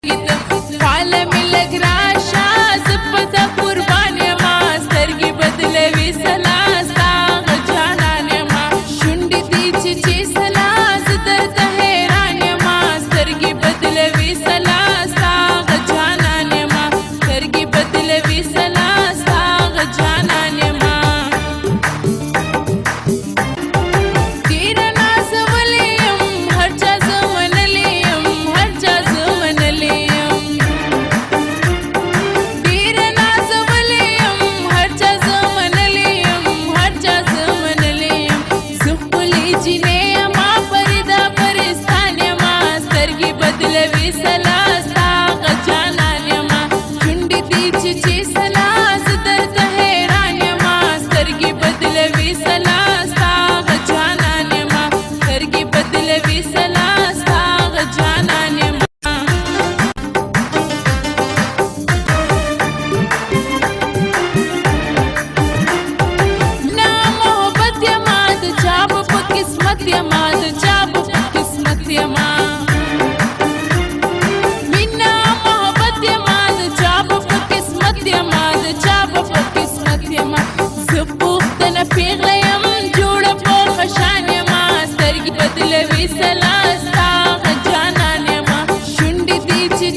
فعل ملك راشا زبط قربان ما سترګې بدلوي سلاستا غجانان ما شونډې دي چې سلاس درته حیران ما سترګې بدلوي سلاستا غجانان ما سترګې بدلوي سلاستا غجانان ما ډېر نازولې یم هر چا زه منلې یم هر چا زه منلې یم ډېر نازولې یم هر چا زه منلې یم هر چا زه منلې یم زه ښکلې جینۍ یمه فرده پرستان یمه سترګې بدلوي سلاستا غجانان یمه شونډې دي چې سلاس درته حیران یمه سترګې بدلوي سلاستا غجانان یمه سترګې بدلوي سلاستا غجانان یمه ना मोहब्बत यमा د چا په قسمت یما د چا په قسمت یما مینا محبت یما د چا په قسمت یما د چا په قسمت یما زه پوښتنه پیغله یم جوړه په خشان یما سترګې بدلوي سلاستا غجانان یما شونډې دي چې